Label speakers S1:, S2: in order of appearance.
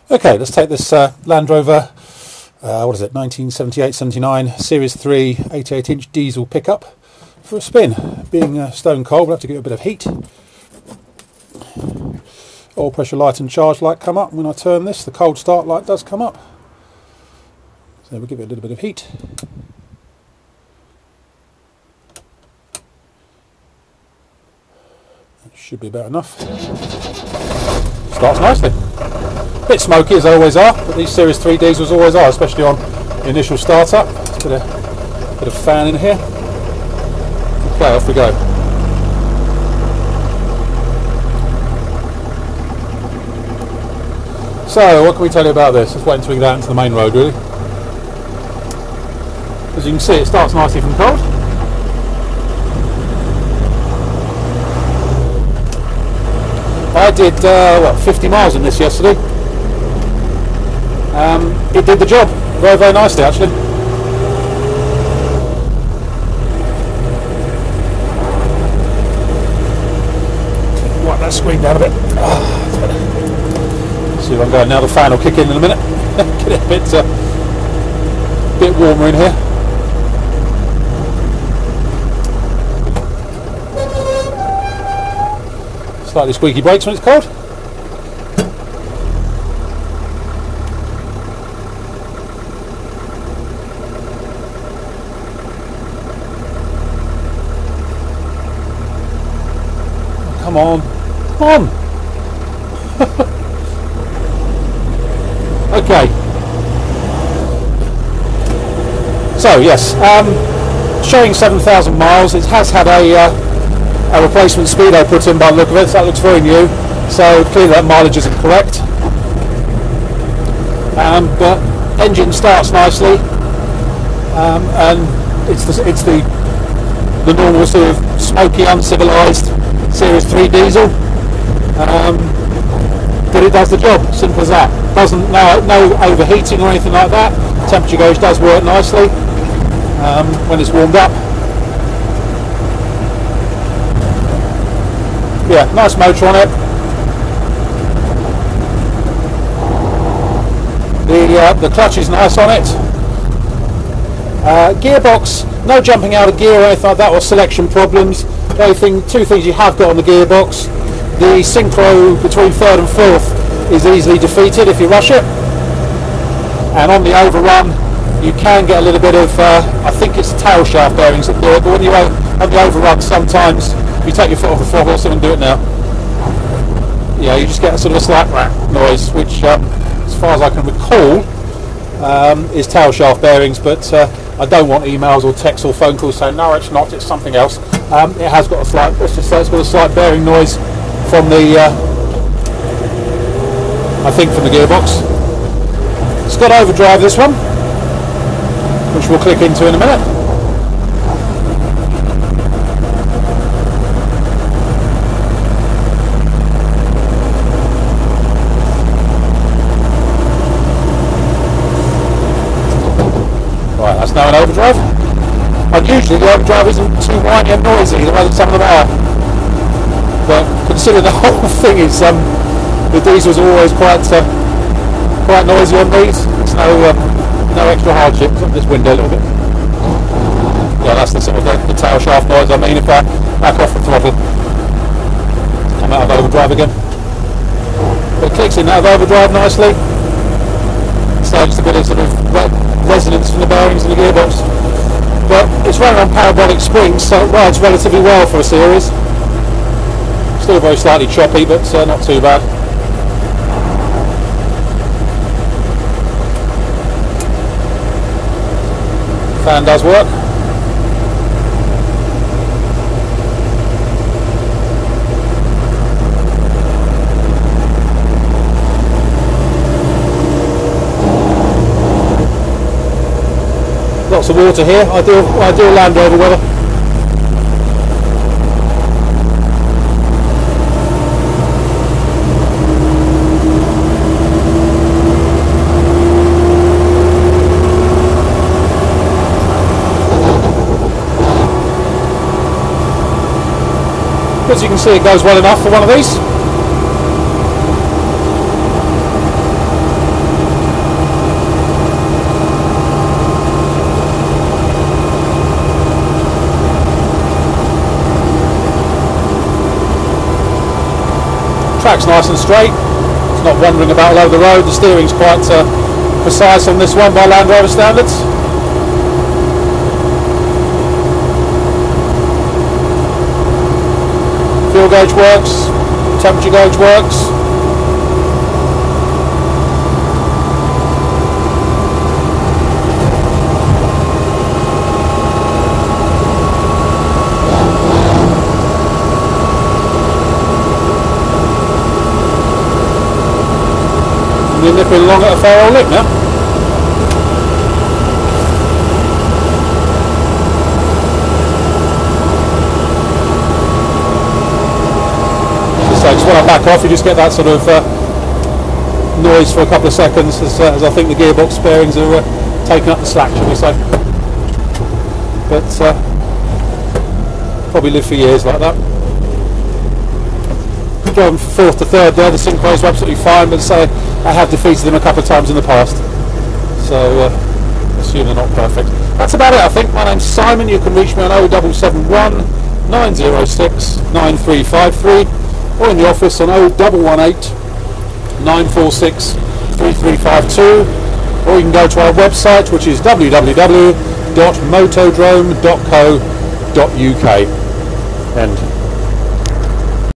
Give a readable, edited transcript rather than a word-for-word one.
S1: Okay, let's take this Land Rover, what is it, 1978-79 Series 3 88-inch diesel pickup for a spin. Being stone cold, we'll have to give it a bit of heat. Oil pressure light and charge light come up. When I turn this, the cold start light does come up. So we'll give it a little bit of heat. That should be about enough. Starts nicely. A bit smoky as they always are, but these Series 3 diesels always are, especially on the initial startup. Let's put a bit of fan in here. Okay, off we go. So, what can we tell you about this? Let's wait until we get out into the main road, really. As you can see, it starts nicely from cold. I did, 50 miles in this yesterday. It did the job very, very nicely, actually. Wipe that screen down a bit. See if I'm going now. The fan will kick in a minute. Get it a bit warmer in here. Slightly squeaky brakes when it's cold. Come on, come on. Okay. So yes, showing 7,000 miles. It has had a replacement speedo put in by the look of it. So that looks very new. So clearly that mileage isn't correct. But engine starts nicely, and it's the normal sort of smoky, uncivilised Series 3 diesel, but it does the job, simple as that. Doesn't no overheating or anything like that. Temperature gauge does work nicely when it's warmed up. Yeah, nice motor on it. The clutch is nice on it. Gearbox, no jumping out of gear or anything like that, or selection problems. The only two things you have got on the gearbox: the synchro between third and fourth is easily defeated if you rush it, and on the overrun you can get a little bit of I think it's tail shaft bearings that do it, but when you on the overrun sometimes you take your foot off the throttle. Or something, do it now. Yeah, you just get a sort of a slight noise, which as far as I can recall is tail shaft bearings, but I don't want emails or texts or phone calls saying no, it's not, it's something else. It has got a slight, let's just say it's got a slight bearing noise from the I think from the gearbox. It's got overdrive, this one, which we'll click into in a minute. Right, that's now an overdrive. Unusually the overdrive isn't too whiny and noisy the way that some of them are, but considering the whole thing is the diesels are always quite noisy on these, it's no extra hardship. Up this window a little bit. Yeah, that's the sort of the tail shaft noise. I mean, if I back off the throttle, come out of overdrive again. But it clicks in out of overdrive nicely. So just a bit of sort of resonance from the bearings and the gearbox. But it's running on parabolic springs, so it rides relatively well for a series. Still very slightly choppy, but not too bad. Fan does work. Lots of water here. Ideal Land Rover weather. As you can see, it goes well enough for one of these. track's nice and straight, it's not wandering about all over the road. The steering's quite precise on this one by Land Rover standards. Fuel gauge works, temperature gauge works. You're nipping along at a fair old lick now. So just when I back off, you just get that sort of noise for a couple of seconds as I think the gearbox bearings are taking up the slack, shall we say. But probably live for years like that. Driving from fourth to third there, the synchros were absolutely fine, but say I have defeated them a couple of times in the past, so assume they're not perfect. That's about it, I think. My name's Simon. You can reach me on 0771 906 9353 or in the office on 0118 946 3352, or you can go to our website, which is www.motodrome.co.uk. And